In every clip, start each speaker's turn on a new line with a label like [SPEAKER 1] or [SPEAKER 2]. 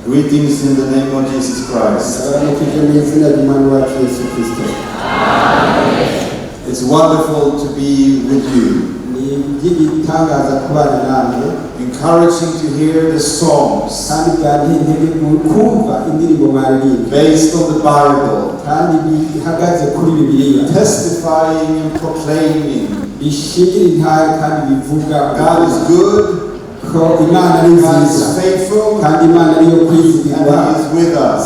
[SPEAKER 1] Greetings in the name of Jesus Christ. It's wonderful to be with you. Encouraging to hear the songs based on the Bible, testifying and proclaiming God is good. God is faithful and He is with us.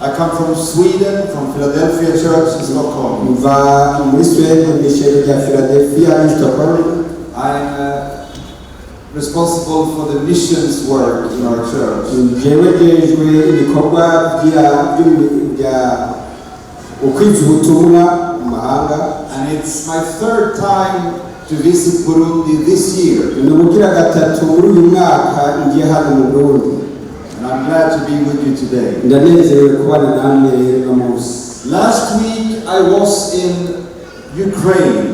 [SPEAKER 1] I come from Sweden, from Philadelphia Church in Stockholm. I'm responsible for the missions work in our church. And it's my third time to visit Burundi this year. And I'm glad to be with you today. Last week I was in Ukraine.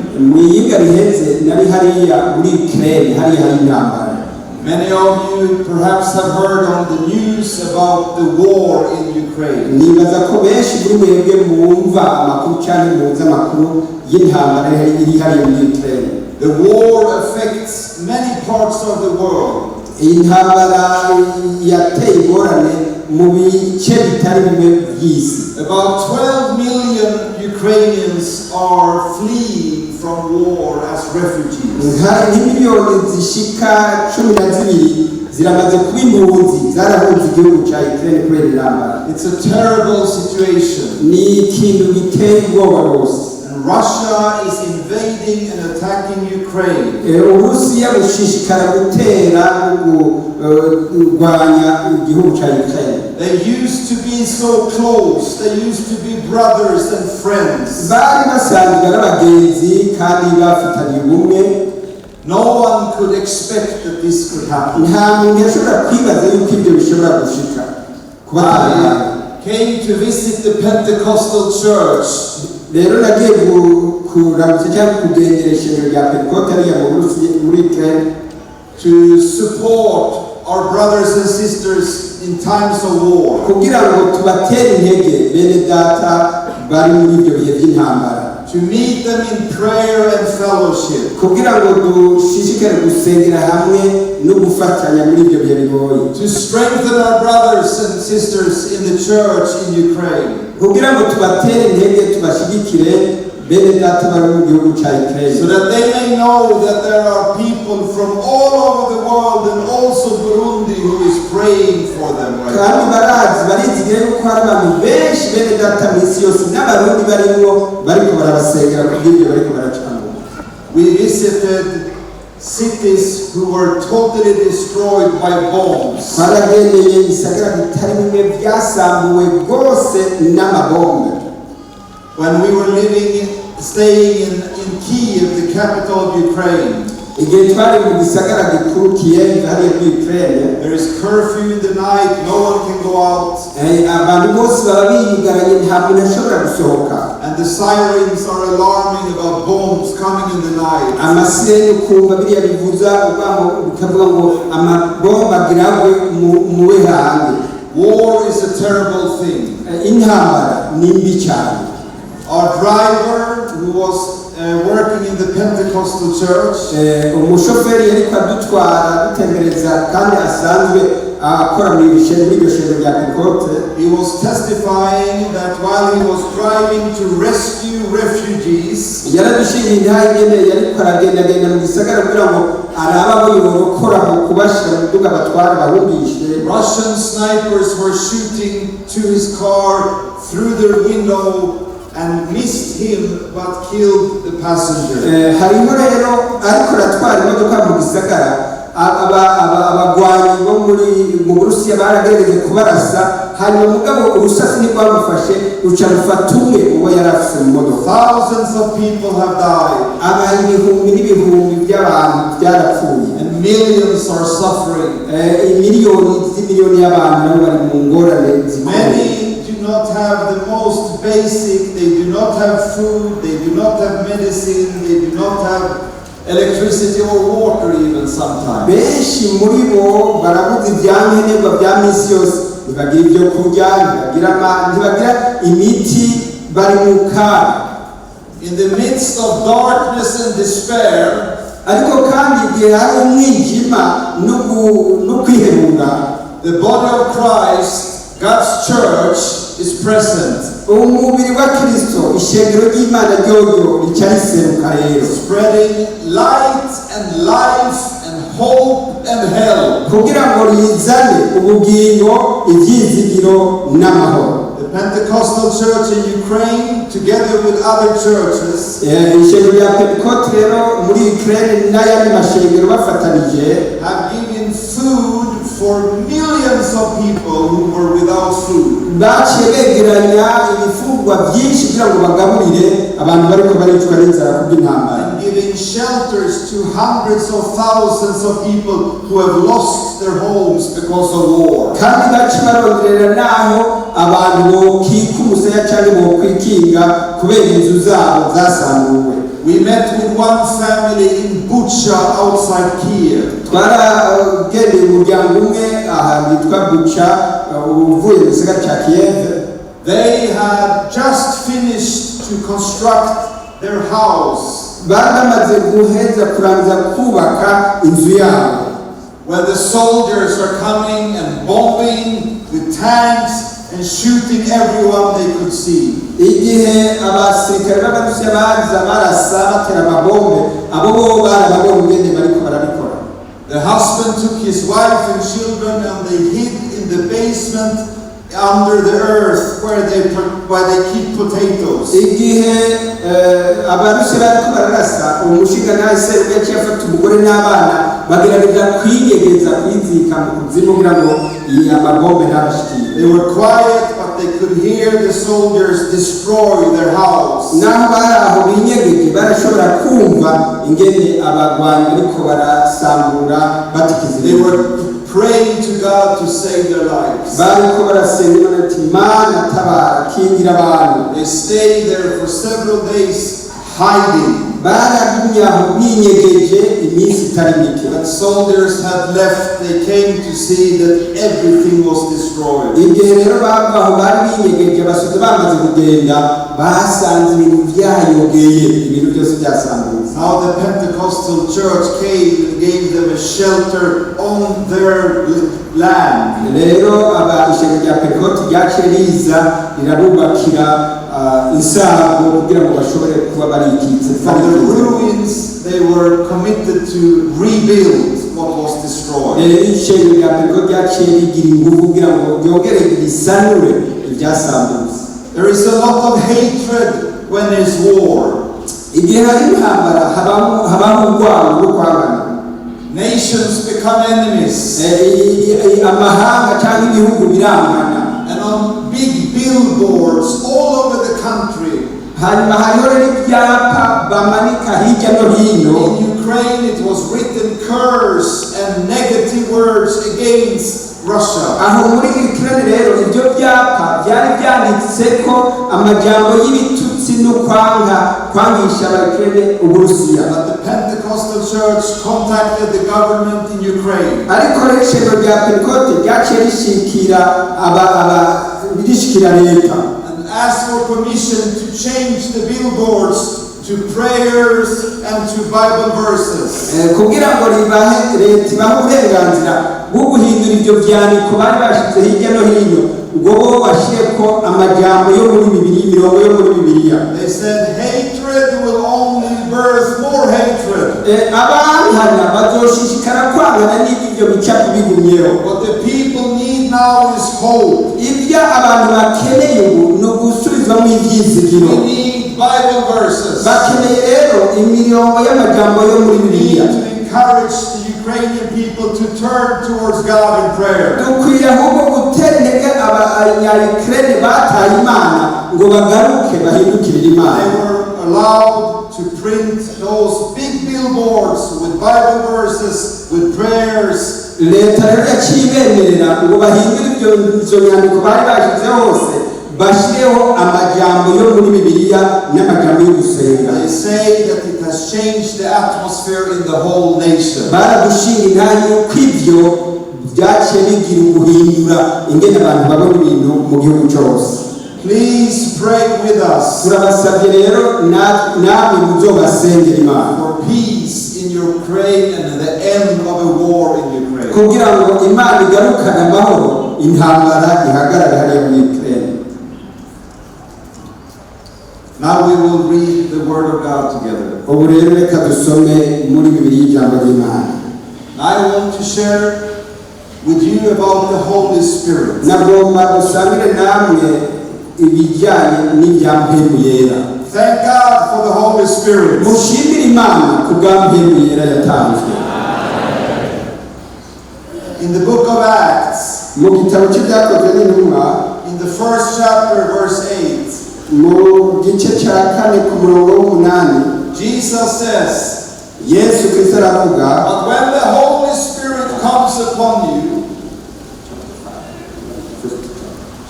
[SPEAKER 1] Many of you perhaps have heard on the news about the war in Ukraine. The war affects many parts of the world. About 12 million Ukrainians are fleeing from war as refugees. It's a terrible situation. Russia is invading and attacking Ukraine. They used to be so close. They used to be brothers and friends. No one could expect that this could happen. I came to visit the Pentecostal church. To support our brothers and sisters in times of war. To meet them in prayer and fellowship. To strengthen our brothers and sisters in the church in Ukraine. So that they may know that there are people from all over the world and also Burundi who is praying for them right now. We visited cities who were totally destroyed by bombs. When we were staying in Kiev, the capital of Ukraine, there is curfew in the night, no one can go out. And the sirens are alarming about bombs coming in the night. War is a terrible thing. Our driver, who was working in the Pentecostal church, he was testifying that while he was driving to rescue refugees, Russian snipers were shooting to his car through the window and missed him but killed the passenger.
[SPEAKER 2] abagwanyi bo mu Burusiya baragerageje kubarasa hanyuma mugabo urusasi ntirwamufashe ruca rufata umwe uwo yari afise mu modoka.
[SPEAKER 1] Thousands of people have died.
[SPEAKER 2] Ibihumbi n'ibihumbi by'abantu byarapfuye.
[SPEAKER 1] And millions are suffering.
[SPEAKER 2] Miliyoni y'abantu nabo bari mu ngorane zikomeye.
[SPEAKER 1] Many do not have the most basic. They do not have food. They do not have medicine. They do not have electricity or water even sometimes.
[SPEAKER 2] Benshi muri bo barabuze ibyankenerwa bya misi yose, ntibagira ibyo kurya, ntibagira imiti, bari mu kaga.
[SPEAKER 1] In the midst of darkness and despair,
[SPEAKER 2] ariko kandi igihe hari umwijima no kwihebura,
[SPEAKER 1] the body of Christ, God's church, is present.
[SPEAKER 2] Umubiri wa Kristo, ishengero ry'Imana ryoryo ricyariseruka rero,
[SPEAKER 1] spreading light and life and hope and help.
[SPEAKER 2] kugira ngo rizane ubugingo, ibyizigiro n'amahoro.
[SPEAKER 1] The Pentecostal church in Ukraine, together with other churches,
[SPEAKER 2] ishengero rya Pentecote rero muri Ukraine n'ayandi mashengero bafatanije,
[SPEAKER 1] have given food for millions of people who were without food.
[SPEAKER 2] baciye begeranya ibifungwa byinshi kugira ngo bagaburire abantu bariko baricwa n'inzara kubw'intambara.
[SPEAKER 1] And giving shelters to hundreds of thousands of people who have lost their homes because of war.
[SPEAKER 2] kandi baci baronderera naho abantu bokika umusaya cyangwa bokwikinga kubera inzu zabo zasamuwe.
[SPEAKER 1] We met with one family in Bucha outside Kiev.
[SPEAKER 2] twaragendeye umuryango umwe aha bitwa Bucha uvuye mu gisagara cya Kiev.
[SPEAKER 1] They had just finished to construct their house.
[SPEAKER 2] bari bamaze guheza kurangiza kubaka inzu yabo.
[SPEAKER 1] When the soldiers are coming and bombing with tanks and shooting everyone they could see.
[SPEAKER 2] igihe abasirikare b'Abarusiya baza barasa batera amabombe, abo bo barababona ingene bariko barabikora.
[SPEAKER 1] The husband took his wife and children and they hid in the basement under the earth where they keep potatoes.
[SPEAKER 2] igihe Abarusiya bariko bararasa, umushingantahe Seruga yaciye afata umugore n'abana bagerageza kwiyegeza kwizika mu kuzimu kugira ngo amabombe ntabashikire.
[SPEAKER 1] They were quiet, but they could hear the soldiers destroy their house.
[SPEAKER 2] naho bari aho binyegeje barashobora kumva ingene abagwanyi bariko barasambura batikiza.
[SPEAKER 1] They were praying to God to save their lives.
[SPEAKER 2] bariko barasenga Imana ati Mana tabara kingira abantu.
[SPEAKER 1] They stayed there for several days hiding.
[SPEAKER 2] baragumye aho binyegeje iminsi itari mike.
[SPEAKER 1] When soldiers had left, they came to see that everything was destroyed.
[SPEAKER 2] igihe rero bava aho bari binyegeje basoze bamaze kugenda basanze ibintu byayogeye, ibintu byose byasambutse.
[SPEAKER 1] Now the Pentecostal church came and gave them a shelter on their land.
[SPEAKER 2] rero ishengero rya Pentecote ryaciye riza rirabubakira insago kugira ngo bashobore kuba barikitse.
[SPEAKER 1] From the ruins, they were committed to rebuild what was destroyed.
[SPEAKER 2] ishengero rya Pentecote ryaciye rigira ingufu kugira ngo ryongere risanure ibyasambutse.
[SPEAKER 1] There is a lot of hatred when there's war.
[SPEAKER 2] igihe hari intambara habaho urwango rwo kwangana.
[SPEAKER 1] Nations become enemies.
[SPEAKER 2] amahanga cyangwa ibihugu birangana.
[SPEAKER 1] And on big billboards all over the country.
[SPEAKER 2] hanyuma hariho rero ibyapa bamanika hirya no hino.
[SPEAKER 1] In Ukraine it was written curse and negative words against Russia.
[SPEAKER 2] aho muri Ukraine rero ibyo byapa byari byanditseko amajambo y'ibitutsi no kwangisha Abarusiya Uburusiya.
[SPEAKER 1] But the Pentecostal church contacted the government in Ukraine.
[SPEAKER 2] ariko rero ishengero rya Pentecote ryaciye rishikira leta
[SPEAKER 1] And asked for permission to change the billboards to prayers and to Bible verses.
[SPEAKER 2] kugira ngo leta ibahe uburenganzira bwo guhindura ibyo byandiko bari bashize hirya no hino ngo bo bashireko amajambo yo muri Bibiliya, imirongo yo muri Bibiliya.
[SPEAKER 1] They said hatred will only birth more hatred.
[SPEAKER 2] abahana bazoshishikara kwangana n'ibyo bicapo bigumyeho.
[SPEAKER 1] What the people need now is hope.
[SPEAKER 2] ibyo abantu bakeneye ubu no gusubizwamo ibyizigiro.
[SPEAKER 1] We need Bible verses.
[SPEAKER 2] bakeneye rero imirongo y'amajambo yo muri
[SPEAKER 1] We need
[SPEAKER 2] Bibiliya.
[SPEAKER 1] to encourage the Ukrainian people to turn towards God in prayer.
[SPEAKER 2] dukwiye ahubwo gutera intege abanya-Ukraine bataye Imana ngo bagaruke bahindukirire Imana.
[SPEAKER 1] They were allowed to print those big billboards with Bible verses, with prayers.
[SPEAKER 2] Leta rero yacibemerera ngo bahindure izo nyandiko bari bashyize hose bashireho amajambo yo muri Bibiliya n'amajambo yo gusenga.
[SPEAKER 1] They say that it has changed the atmosphere in the whole nation.
[SPEAKER 2] Baragushinga intare yuko ivyo byaciye bigira uguhindura ingene abantu babona ibintu mu gihugu cyose.
[SPEAKER 1] Please pray with us.
[SPEAKER 2] Turabasabye rero namwe muzobasengera Imana
[SPEAKER 1] for peace in Ukraine and the end of a war in Ukraine.
[SPEAKER 2] kugira ngo Imana igarukane amahoro intambara ihagarare hariya muri Ukraine.
[SPEAKER 1] Now we will read the word of God together.
[SPEAKER 2] Ubu rero reka dusome muri Bibiliya ijambo ry'Imana.
[SPEAKER 1] I want to share with you about the Holy Spirit.
[SPEAKER 2] Nagomba gusangire namwe ibijyanye n'ibya mpemu yera.
[SPEAKER 1] Thank God for the Holy Spirit.
[SPEAKER 2] Mushimire Imana ku bwa mpemu yera yatanzwe.
[SPEAKER 1] In the book of Acts,
[SPEAKER 2] Mu gitabo cy'ibyakozwe n'intumwa,
[SPEAKER 1] in the first chapter, verse 8,
[SPEAKER 2] mu gice cya 4 ku murongo w'8,
[SPEAKER 1] Jesus says,
[SPEAKER 2] Yesu Kristo aravuga,
[SPEAKER 1] but when the Holy Spirit comes upon you,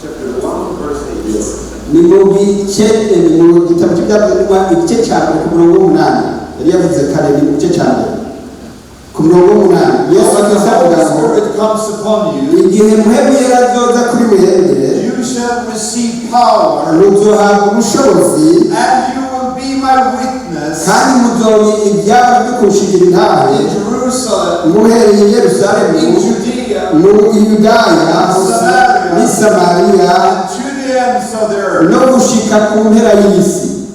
[SPEAKER 1] chapter 1, verse 8.
[SPEAKER 2] ni mu gitabo cy'ibyakozwe n'intumwa igice cya 4 ku murongo w'8, yari yavuze kare ni mu gice cya 4 ku murongo w'8, Yesu Kristo aravuga ngo
[SPEAKER 1] Spirit comes upon you,
[SPEAKER 2] igihe mpemu yera azoza kuri mwebwe
[SPEAKER 1] you shall receive power,
[SPEAKER 2] muzohabwa ubushobozi
[SPEAKER 1] and you will be my witness
[SPEAKER 2] kandi muzoba ibyabo bikushigira intahe
[SPEAKER 1] in Jerusalem,
[SPEAKER 2] muhereye i Yerusalemu
[SPEAKER 1] in Judea,
[SPEAKER 2] mu Yudaya n'i Samariya
[SPEAKER 1] and to the ends of the earth.
[SPEAKER 2] no gushika ku mpera y'isi.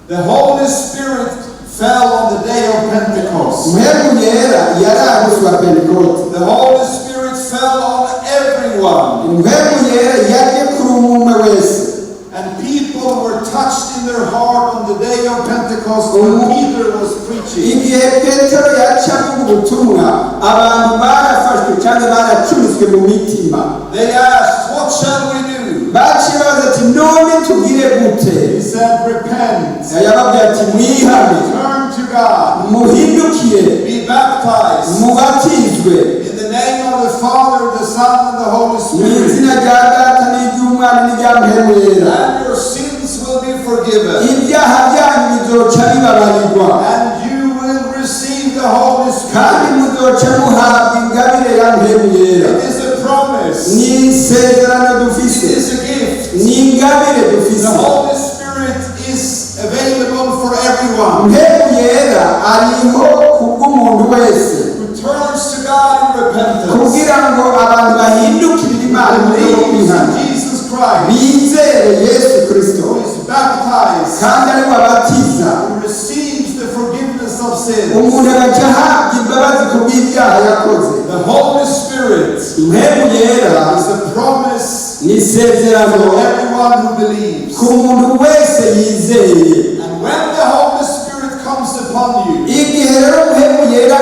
[SPEAKER 1] The Holy Spirit fell on the day of Pentecost.
[SPEAKER 2] Mpemu yera yaraguzwa Pentecote.
[SPEAKER 1] The Holy Spirit fell on everyone,
[SPEAKER 2] Mpemu yera yaje kuri umwe wese.
[SPEAKER 1] and people were touched in their heart on the day of Pentecost when Peter was preaching.
[SPEAKER 2] Igihe Petero yacaga ubutumwa abantu barafashwe cyangwa baracumitswe mu mitima.
[SPEAKER 1] They asked, what shall we do?
[SPEAKER 2] Baciye baza ati none tugire gute?
[SPEAKER 1] He said, repent,
[SPEAKER 2] Yababwiye ati mwihane
[SPEAKER 1] turn to God,
[SPEAKER 2] muhindukire
[SPEAKER 1] be baptized
[SPEAKER 2] mubatizwe
[SPEAKER 1] in the name of the Father, the Son, and the Holy
[SPEAKER 2] mu
[SPEAKER 1] Spirit,
[SPEAKER 2] izina rya Data n'iry'Umwana n'irya Mpemu yera,
[SPEAKER 1] and your sins will be forgiven,
[SPEAKER 2] ibyaha byanyu bizoca bibabarirwa
[SPEAKER 1] and you will receive the Holy
[SPEAKER 2] kandi
[SPEAKER 1] Spirit.
[SPEAKER 2] muzoca muhabwa ingabire ya Mpemu yera.
[SPEAKER 1] It is a promise.
[SPEAKER 2] Ni isezerano
[SPEAKER 1] It
[SPEAKER 2] dufise,
[SPEAKER 1] is a gift.
[SPEAKER 2] ni ingabire
[SPEAKER 1] The
[SPEAKER 2] dufise.
[SPEAKER 1] Holy Spirit is available for everyone
[SPEAKER 2] Mpemu yera ariho kubw'umuntu wese
[SPEAKER 1] who turns to God in repentance,
[SPEAKER 2] kugira ngo abantu bahindukirire Imana mu buryo bwo
[SPEAKER 1] believes in
[SPEAKER 2] kwihana,
[SPEAKER 1] Jesus Christ,
[SPEAKER 2] bizere Yesu Kristo
[SPEAKER 1] who is baptized,
[SPEAKER 2] kandi ari wabatiza,
[SPEAKER 1] who receives the forgiveness of sins.
[SPEAKER 2] umuntu agaca ahabwa imbabazi ku bw'ibyaha yakoze.
[SPEAKER 1] The Holy Spirit
[SPEAKER 2] Mpemu yera
[SPEAKER 1] is a promise
[SPEAKER 2] ni isezerano
[SPEAKER 1] for everyone who believes.
[SPEAKER 2] ku muntu wese yizeye.
[SPEAKER 1] And when the Holy Spirit comes upon you,
[SPEAKER 2] Igihe rero Mpemu yera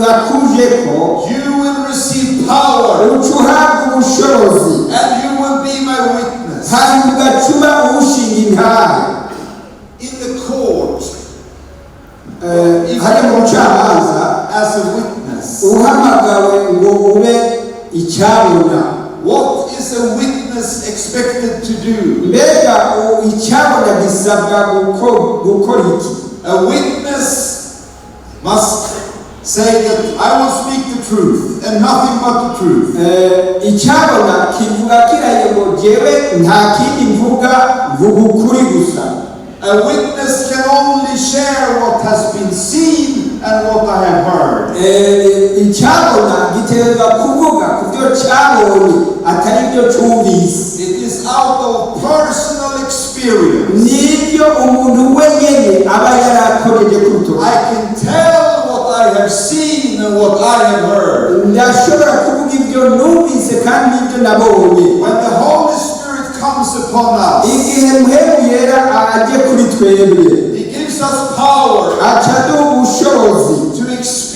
[SPEAKER 2] akujeko,
[SPEAKER 1] you will receive power,
[SPEAKER 2] uca uhabwa ubushobozi
[SPEAKER 1] and you will be my witness
[SPEAKER 2] kandi ugacuma uwushinga intahe
[SPEAKER 1] in the court,
[SPEAKER 2] hari mu bucamanza
[SPEAKER 1] as a witness.
[SPEAKER 2] uhamagawe ngo ube icyabona.
[SPEAKER 1] What is a witness expected to do?
[SPEAKER 2] Mbega icyabona gisabwa gukora iki?
[SPEAKER 1] A witness must say that I will speak the truth and nothing but the truth.
[SPEAKER 2] Icyabona kivuga kiraye ngo jewe nta kindi mvuga ukuri gusa.
[SPEAKER 1] A witness can only share what has been seen and what I have heard.
[SPEAKER 2] Icyabona giterwa kuvuga ku byo cyabonye atari byo cyumvise.
[SPEAKER 1] It is out of personal experience.
[SPEAKER 2] Nibyo umuntu wenyine aba yarakoreje kurutoki.
[SPEAKER 1] I can tell what I have seen and what I have heard.
[SPEAKER 2] Ndashobora kuvuga ibyo numvise kandi ibyo nabonye.
[SPEAKER 1] When the Holy Spirit comes upon us,
[SPEAKER 2] Igihe Mpemu yera aje kuri twebwe,
[SPEAKER 1] He gives us power
[SPEAKER 2] aca aduha ubushobozi
[SPEAKER 1] to experience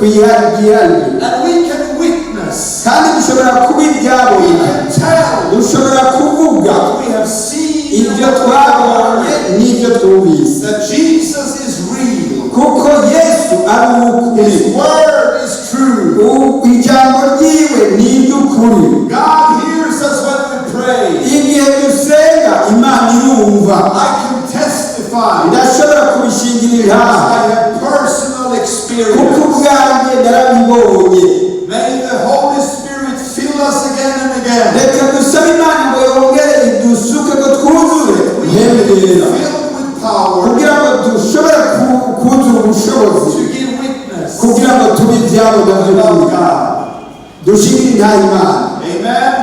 [SPEAKER 2] twihariye,
[SPEAKER 1] and we can witness,
[SPEAKER 2] kandi dushobora kuba ibyabo,
[SPEAKER 1] we can tell
[SPEAKER 2] dushobora kuvuga
[SPEAKER 1] what we have seen,
[SPEAKER 2] ibyo twabonye n'ibyo twumvise,
[SPEAKER 1] that Jesus is real,
[SPEAKER 2] kuko Yesu ari ukuri,
[SPEAKER 1] His word is true,
[SPEAKER 2] ijambo ryiwe ni iry'ukuri.
[SPEAKER 1] God hears us when we pray.
[SPEAKER 2] Igihe dusenga Imana irumva.
[SPEAKER 1] I can testify,
[SPEAKER 2] ndashobora kubishingira
[SPEAKER 1] because
[SPEAKER 2] aha,
[SPEAKER 1] I have personal
[SPEAKER 2] kuko
[SPEAKER 1] experience.
[SPEAKER 2] ubwanjye narabibonye.
[SPEAKER 1] May the Holy Spirit fill us again and again.
[SPEAKER 2] Reka dusabe Imana ngo yongere idusuke ko twuzure
[SPEAKER 1] We can be
[SPEAKER 2] guhembera,
[SPEAKER 1] filled with power
[SPEAKER 2] kugira ngo dushobore kuzura ubushobozi,
[SPEAKER 1] to give witness
[SPEAKER 2] kugira ngo tube ibyabo
[SPEAKER 1] about
[SPEAKER 2] by'ukuri,
[SPEAKER 1] God.
[SPEAKER 2] dushimire intaha Imana.
[SPEAKER 1] Amen.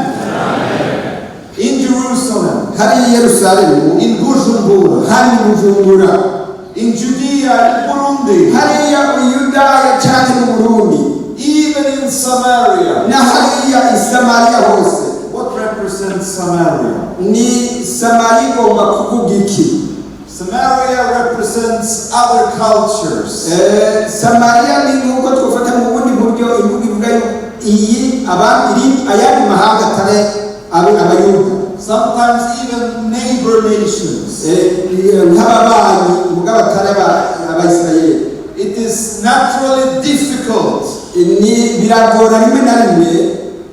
[SPEAKER 1] In Jerusalem,
[SPEAKER 2] Hari i Yerusalemu,
[SPEAKER 1] in Bujumbura,
[SPEAKER 2] hari i Bujumbura,
[SPEAKER 1] in Judea, in Burundi,
[SPEAKER 2] hariya i Yudaya cyane mu Burundi,
[SPEAKER 1] even in Samaria.
[SPEAKER 2] na hariya i Samariya hose.
[SPEAKER 1] What represents Samaria?
[SPEAKER 2] Ni Samariya igomba kuvuga iki?
[SPEAKER 1] Samaria represents other cultures.
[SPEAKER 2] Samariya ni nk'uko twafata mu bundi buryo imvugo ivuga iyi ayandi mahanga atari abayuda,
[SPEAKER 1] Sometimes even neighbor nations.
[SPEAKER 2] nk'ababanyi ubwo batari abayisirayeli.
[SPEAKER 1] It is naturally difficult,
[SPEAKER 2] biragora rimwe na rimwe,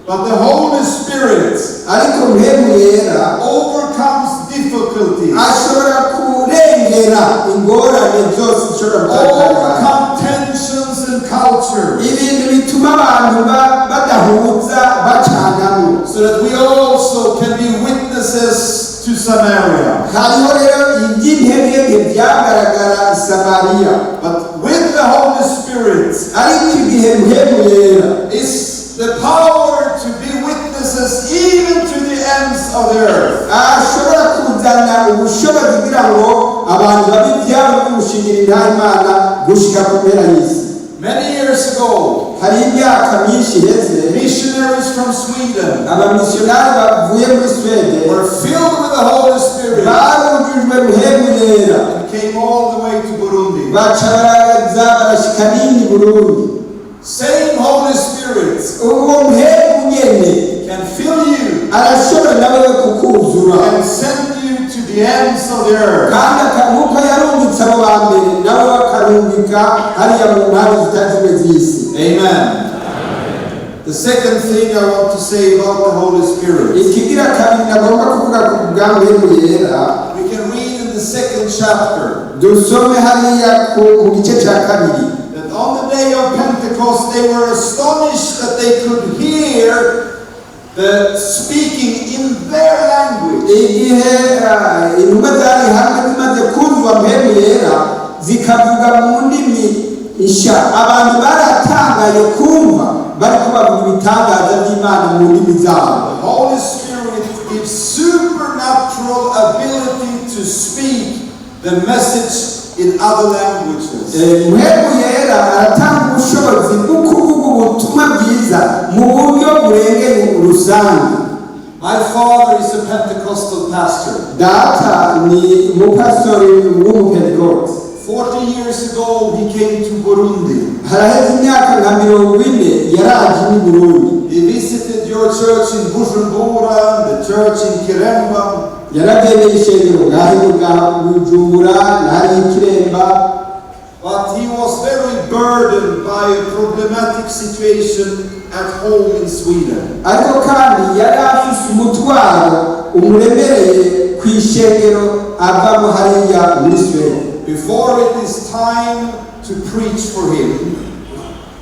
[SPEAKER 1] but the Holy Spirit
[SPEAKER 2] ariko mpemu yera
[SPEAKER 1] overcomes difficulties,
[SPEAKER 2] ashobora kurengera ingorane zose zishobora gutandukana,
[SPEAKER 1] overcome tensions and cultures,
[SPEAKER 2] ibintu bituma abantu badahuza bacanamo,
[SPEAKER 1] so that we also can be witnesses to Samaria.
[SPEAKER 2] hariho rero iby'intege byagaragara i Samariya,
[SPEAKER 1] But with the Holy Spirit
[SPEAKER 2] ariko igihe mpemu yera
[SPEAKER 1] is the power to be witnesses even to the ends of the earth.
[SPEAKER 2] ashobora kuzana ubushobozi kugira ngo abantu babe ibyabo by'umushingira intaha Imana gushika ku mpera y'isi.
[SPEAKER 1] Many years ago,
[SPEAKER 2] hari imyaka myinshi iheze,
[SPEAKER 1] missionaries from Sweden
[SPEAKER 2] abamisiyonari bavuye muri Suédé
[SPEAKER 1] were filled with the Holy Spirit
[SPEAKER 2] barujujwe mpemu yera,
[SPEAKER 1] and came all the way to Burundi.
[SPEAKER 2] baca baraza barashika n'indi Burundi.
[SPEAKER 1] Same Holy Spirit
[SPEAKER 2] Uwo mpemu nyene
[SPEAKER 1] can fill you
[SPEAKER 2] arashobora nawe kukuzura,
[SPEAKER 1] and send you to the ends of the earth.
[SPEAKER 2] kandi nk'uko yarungitse abo ba mbere nawe bakarungika hariya mu mpande zitazimwe z'isi.
[SPEAKER 1] Amen. The second thing I want to say about the Holy Spirit,
[SPEAKER 2] Ikigira kabiri nagomba kuvuga ku bwa mpemu yera,
[SPEAKER 1] we can read in the second chapter
[SPEAKER 2] dusome hariya mu gice cya kabiri,
[SPEAKER 1] that on the day of Pentecost they were astonished that they could hear the speaking in their language.
[SPEAKER 2] igihe intumwa zari hamwe zimaze kumva mpemu yera zikavuga mu ndimi nshya, abantu baratangaye kumva bariko bavuga ibitangaza by'Imana mu ndimi zabo.
[SPEAKER 1] The Holy Spirit gives supernatural ability to speak the message in other languages.
[SPEAKER 2] Mpemu yera aratanga ubushobozi bwo kuvuga ubutumwa bwiza mu buryo burengeye rusange.
[SPEAKER 1] My father is a Pentecostal pastor.
[SPEAKER 2] Data ni umupastori w'umupentekote.
[SPEAKER 1] 40 years ago he came to Burundi.
[SPEAKER 2] Haraheze imyaka nka 40 yaraje mu Burundi.
[SPEAKER 1] He visited your church in Bujumbura, the church in Kiremba.
[SPEAKER 2] Yaragendeye ishengero ngaho Bujumbura nari Kiremba.
[SPEAKER 1] But he was very burdened by a problematic situation at home in Sweden.
[SPEAKER 2] Ariko kandi yari afise umutwaro umuremereye ku ishengero avamo hariya muri Suédé.
[SPEAKER 1] Before it is time to preach for him,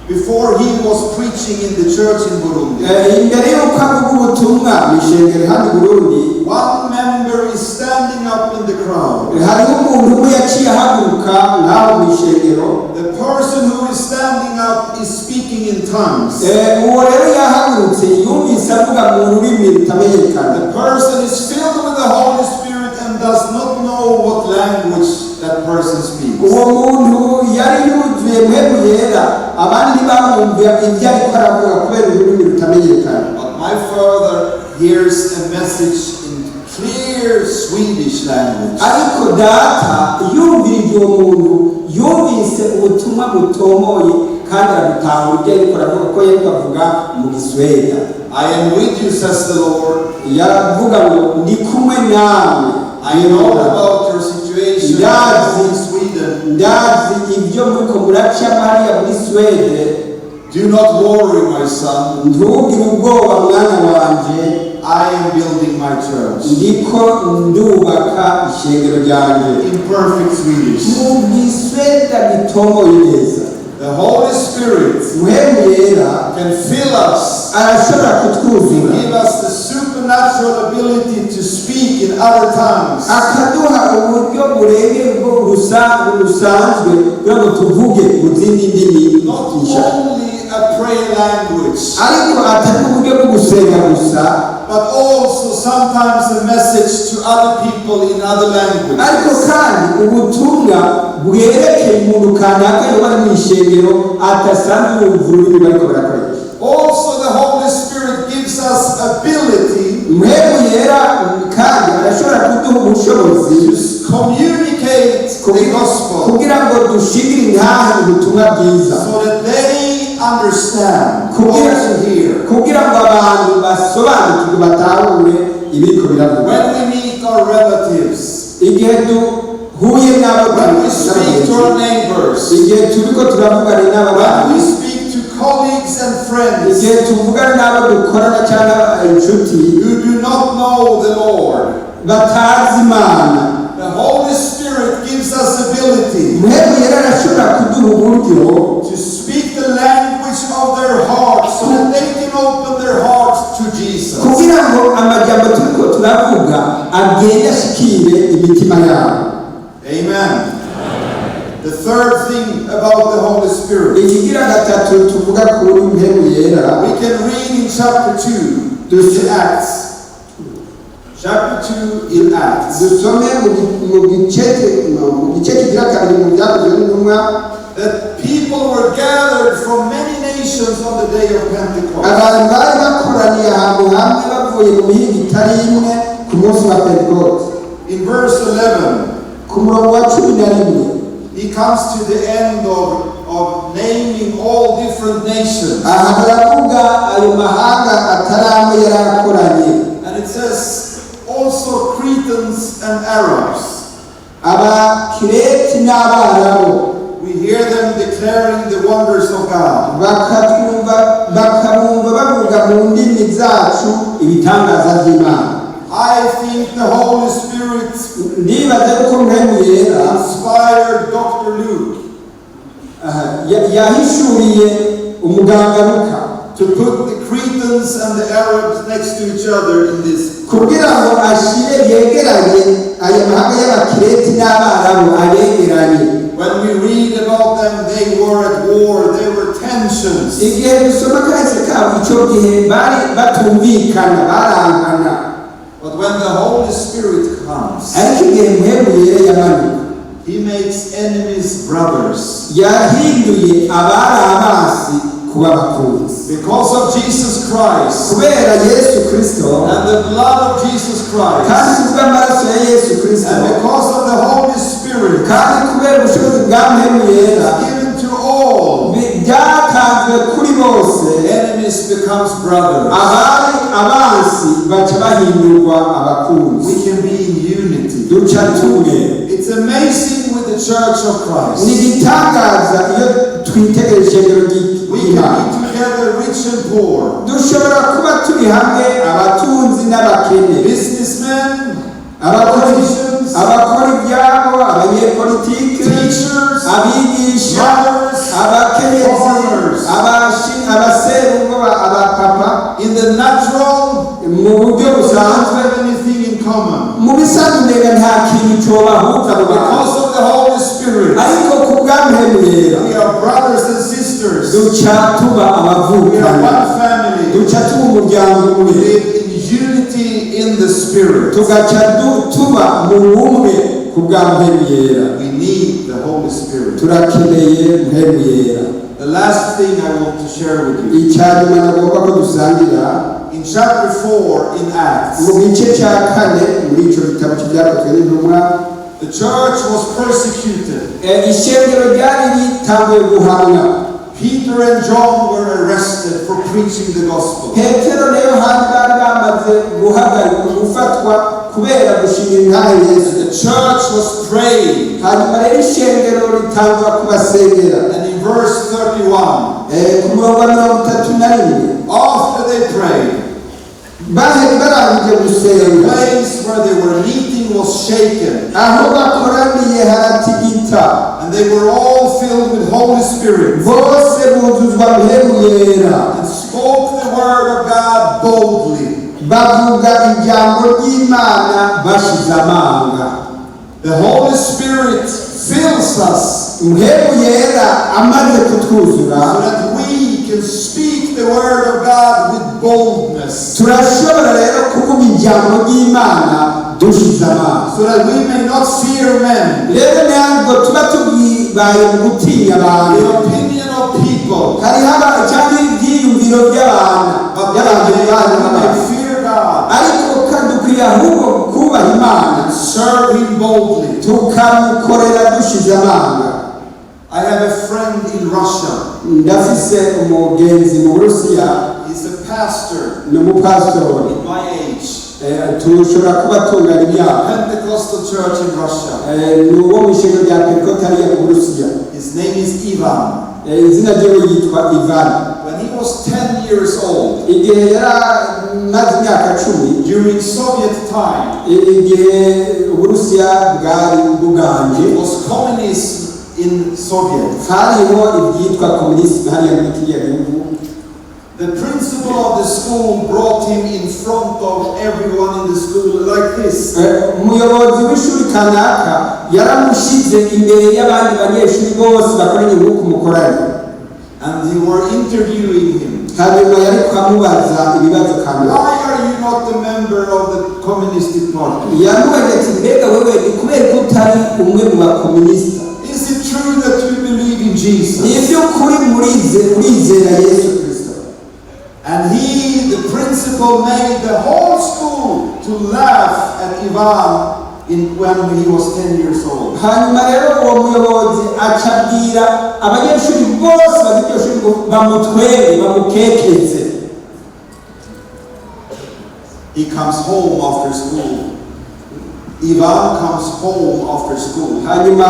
[SPEAKER 1] before he was preaching in the church in Burundi,
[SPEAKER 2] imbere y'uko avuga ubutumwa mu ishengero hano i Burundi,
[SPEAKER 1] one member is standing up in the crowd.
[SPEAKER 2] hariho umuntu umwe yaciye ahaguruka ngaho mu ishengero.
[SPEAKER 1] The person who is standing up is speaking in tongues.
[SPEAKER 2] Uwo rero yahagurutse yumvise avuga mu rurimi rutamenyekana.
[SPEAKER 1] The person is filled with the Holy Spirit and does not know what language that person speaks.
[SPEAKER 2] Uwo muntu yari yuzuye mpemu yera, abandi bamwumvira ibyo ariko aravuga kubera ururimi rutamenyekana.
[SPEAKER 1] But my father hears a message in clear Swedish language.
[SPEAKER 2] Ariko data yumvirije uwo muntu yumvise ubutumwa butomoye kandi arabitahura ibyo ariko aravuga ko yariko avuga mu Gisweda.
[SPEAKER 1] I am with you, says the Lord.
[SPEAKER 2] Yaravuga ngo ndi kumwe nawe.
[SPEAKER 1] I know about your situation in Sweden.
[SPEAKER 2] Ndazi ibyo muriko muracamo hariya muri Suédé.
[SPEAKER 1] Do not worry, my son.
[SPEAKER 2] Ntugire ubwoba mwana wanje.
[SPEAKER 1] I am building my church.
[SPEAKER 2] Ndiko ndubaka ishengero ryanje.
[SPEAKER 1] In perfect Swedish.
[SPEAKER 2] Mu Gisweda gitongoye neza.
[SPEAKER 1] The Holy Spirit
[SPEAKER 2] can
[SPEAKER 1] fill us and give us the supernatural ability to speak in other tongues. Not only a prayer language, but also sometimes a message to other people in other languages. Also, the Holy Spirit gives us ability to communicate the gospel so that they understand, also hear. When we meet our relatives, when we speak to our neighbors, when we speak to colleagues and friends who do not know the Lord, the Holy Spirit gives us ability to speak the language of their hearts so that they can open their hearts to Jesus. Amen. The third thing about the Holy Spirit, we can read in chapter 2 in Acts. Chapter 2 in Acts. That people were gathered from many nations on the day of Pentecost. In verse 11, he comes to the end of naming all different nations. And it says also Cretans and Arabs. We hear them declaring the wonders of God. I think the Holy Spirit inspired Dr. Luke to put the Cretans and the Arabs next to each other in this. When we read about them, they were at war, there were tensions. But when the Holy Spirit comes, he makes enemies brothers. Because of Jesus Christ and the blood of Jesus Christ and because of the Holy Spirit given to all, enemies becomes brothers. We can be in unity. It's amazing with the Church of Christ. We can be together rich and poor. Businessmen, politicians, teachers, mothers, farmers. In the natural, we don't have anything in common. Because of the Holy Spirit, we are brothers and sisters. We are one family. We live in unity in the Spirit. We need the Holy Spirit. The last thing I want to share with you. In chapter 4 in Acts, the church was persecuted. Peter and John were arrested for preaching the gospel.
[SPEAKER 2] Petero na Yohana bari bamaze guhagarikwa gufatwa kubera gushinga intahe Yesu.
[SPEAKER 1] The church was praying.
[SPEAKER 2] Hanyuma rero ishengero ritangura kubasengera.
[SPEAKER 1] And in verse 31,
[SPEAKER 2] ku murongo wa 31,
[SPEAKER 1] after they prayed,
[SPEAKER 2] barangije
[SPEAKER 1] the
[SPEAKER 2] gusenga,
[SPEAKER 1] place where they were meeting was shaken,
[SPEAKER 2] aho bakoraniye haratigita,
[SPEAKER 1] and they were all filled with Holy Spirit,
[SPEAKER 2] bose buzuzwa mpemu yera,
[SPEAKER 1] and spoke the word of God boldly.
[SPEAKER 2] bavuga ijambo ry'Imana bashize amanga.
[SPEAKER 1] The Holy Spirit fills us
[SPEAKER 2] Mpemu yera amaze kutwuzura,
[SPEAKER 1] so that we can speak the word of God with boldness,
[SPEAKER 2] turashobora rero kuvuga ijambo ry'Imana dushize amanga,
[SPEAKER 1] so that we may not fear men,
[SPEAKER 2] rero ntabwo tuba tubaye mu gutinya
[SPEAKER 1] the
[SPEAKER 2] abantu.
[SPEAKER 1] opinion of people,
[SPEAKER 2] Hariho cyangwa ibyiyumviro by'abantu
[SPEAKER 1] but
[SPEAKER 2] by'abantu
[SPEAKER 1] we
[SPEAKER 2] b'Imana,
[SPEAKER 1] may fear God
[SPEAKER 2] ariko kandi dukwiye ahubwo kubaha Imana,
[SPEAKER 1] and serve Him boldly.
[SPEAKER 2] tukamukorera dushize amanga.
[SPEAKER 1] I have a friend in Russia.
[SPEAKER 2] Ndafise umugenzi mu Burusiya,
[SPEAKER 1] He's a pastor
[SPEAKER 2] ni umupasitori,
[SPEAKER 1] my age.
[SPEAKER 2] tushobora kuba tungana imyaka,
[SPEAKER 1] Pentecostal church in Russia.
[SPEAKER 2] ni uwo mu ishengero rya Pentecote hariya mu Burusiya.
[SPEAKER 1] His name is Ivan.
[SPEAKER 2] Izina ryiwe yitwa Ivan.
[SPEAKER 1] When he was 10 years old,
[SPEAKER 2] Igihe yaramaze imyaka 10,
[SPEAKER 1] during Soviet time,
[SPEAKER 2] igihe Uburusiya bwari buganje,
[SPEAKER 1] it was communism in Soviet.
[SPEAKER 2] hariho ibyitwa komunisme hariya muri kiriya gihugu.
[SPEAKER 1] The principal of the school brought him in front of everyone in the school like this.
[SPEAKER 2] Umuyobozi w'ishuri kanaka yaramushize imbere y'abandi banyeshuri bose bakoranye nk'uko mukoranye,
[SPEAKER 1] And they were interviewing him.
[SPEAKER 2] hanyuma yari kubamubaza ibibazo kanaka.
[SPEAKER 1] Why are you not a member of the Communist Party?
[SPEAKER 2] Yamubaza ati mbega wewe ni kubera ko utari umwe mu bakomunisita?
[SPEAKER 1] Is it true that you believe in Jesus?
[SPEAKER 2] Ni iby'ukuri murizera Yesu Kristo?
[SPEAKER 1] And he, the principal, made the whole school to laugh at Ivan when he was 10 years old.
[SPEAKER 2] Hanyuma rero uwo muyobozi acabwira abanyeshuri bose baziryo shuri ngo bamutwere bamukekeze.
[SPEAKER 1] He comes home after school. Ivan comes home after school.
[SPEAKER 2] Hanyuma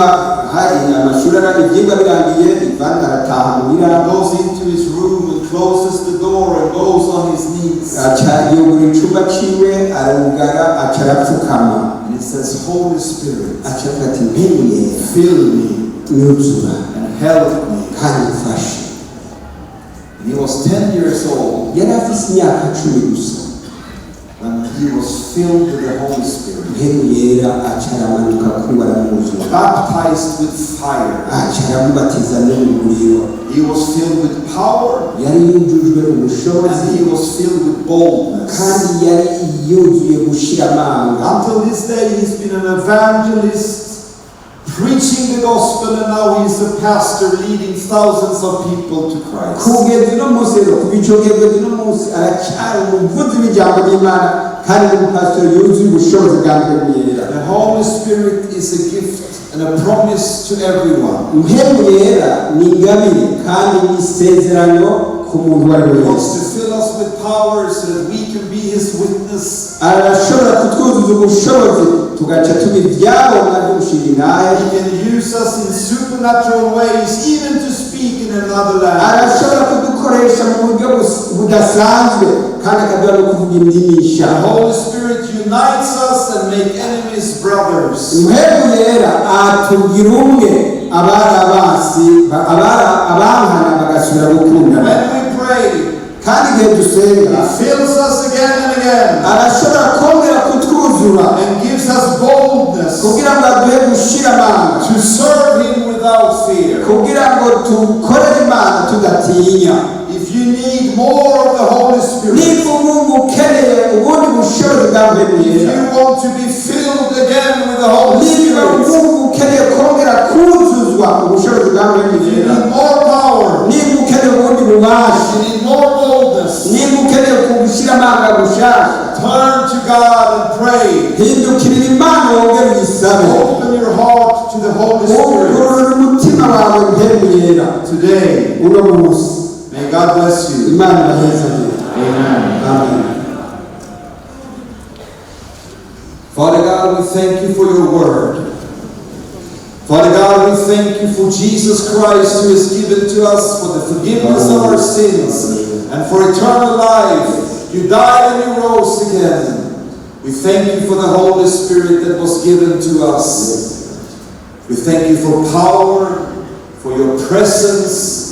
[SPEAKER 2] hari amashuri ibyigwa birangiye, Ivan arataha muhira,
[SPEAKER 1] Goes into his room and closes the door and goes on his knees.
[SPEAKER 2] aca yugura icumba ciwe arugara, aca arapfukama,
[SPEAKER 1] And he says, Holy Spirit,
[SPEAKER 2] aca avuga ati mpemu yera
[SPEAKER 1] fill me
[SPEAKER 2] nyuzura
[SPEAKER 1] and help me.
[SPEAKER 2] kandi mfashe.
[SPEAKER 1] And he was 10 years old
[SPEAKER 2] Yari afise imyaka 10 gusa
[SPEAKER 1] when he was filled with the Holy Spirit,
[SPEAKER 2] mpemu yera aca aramanuka kuba aramwuzura,
[SPEAKER 1] baptized with fire.
[SPEAKER 2] aca aramubatiza n'umuriro.
[SPEAKER 1] He was filled with power
[SPEAKER 2] Yari yujujwe ubushobozi
[SPEAKER 1] and he was filled with boldness.
[SPEAKER 2] kandi yari yuzuye gushira amanga.
[SPEAKER 1] Until this day, he's been an evangelist, preaching the gospel, and now he's a pastor leading thousands of people to Christ.
[SPEAKER 2] Kugeza uno munsi rero kuva ico gihe kugeza uno munsi aracyari umuvuzi w'ijambo ry'Imana kandi n'umupasitori yuzuye ubushobozi bwa mpemu yera.
[SPEAKER 1] The Holy Spirit is a gift and a promise to everyone.
[SPEAKER 2] Mpemu yera ni ingabire kandi ni isezerano ku muntu uwo ari we
[SPEAKER 1] He wants
[SPEAKER 2] wese.
[SPEAKER 1] to fill us with power so that we can be his witness.
[SPEAKER 2] Arashobora kutwuzuza ubushobozi tugaca tugira ibyabona byo gushinga intahe.
[SPEAKER 1] He can use us in supernatural ways, even to speak in another language.
[SPEAKER 2] Arashobora kudukoresha mu buryo budasanzwe kandi akaduha no kuvuga indimi nshya.
[SPEAKER 1] The Holy Spirit unites us and make enemies brothers.
[SPEAKER 2] Mpemu yera atugira umwe, abari abasi abankana bagasubira gukundana.
[SPEAKER 1] When we pray,
[SPEAKER 2] Kandi igihe dusenga
[SPEAKER 1] He fills us again and again
[SPEAKER 2] arashobora kongera kutwuzura
[SPEAKER 1] and gives us boldness
[SPEAKER 2] kugira ngo aduhe gushira amanga,
[SPEAKER 1] to serve Him without fear.
[SPEAKER 2] kugira ngo tukorere Imana tudatinya.
[SPEAKER 1] If you need more of the Holy Spirit,
[SPEAKER 2] Niba umuntu ukeneye ubundi bushobozi bwa mpemu
[SPEAKER 1] if
[SPEAKER 2] yera,
[SPEAKER 1] you want to be filled again with the Holy
[SPEAKER 2] niba
[SPEAKER 1] Spirit,
[SPEAKER 2] umuntu ukeneye kongera kuzuzwa ubushobozi bwa mpemu
[SPEAKER 1] if you
[SPEAKER 2] yera,
[SPEAKER 1] need more power,
[SPEAKER 2] niba ukeneye ubundi bubasha,
[SPEAKER 1] you need more boldness,
[SPEAKER 2] niba ukeneye kugushyira amanga gushasha,
[SPEAKER 1] turn to God and pray.
[SPEAKER 2] hindukirira Imana wongere uyisabe.
[SPEAKER 1] Open your heart to the Holy Spirit.
[SPEAKER 2] Ugurura umutima wawe mpemuyera
[SPEAKER 1] today.
[SPEAKER 2] uno munsi.
[SPEAKER 1] May God bless you.
[SPEAKER 2] Imana ibaheze.
[SPEAKER 1] Amen.
[SPEAKER 2] Amen.
[SPEAKER 1] Father God, we thank you for your word. Father God, we thank you for Jesus Christ who is given to us for the forgiveness of our sins and for eternal life. You died and you rose again. We thank you for the Holy Spirit that was given to us. We thank you for power, for your presence,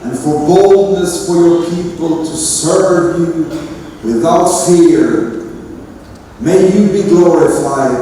[SPEAKER 1] and for boldness for your people to serve you without fear. May you be glorified.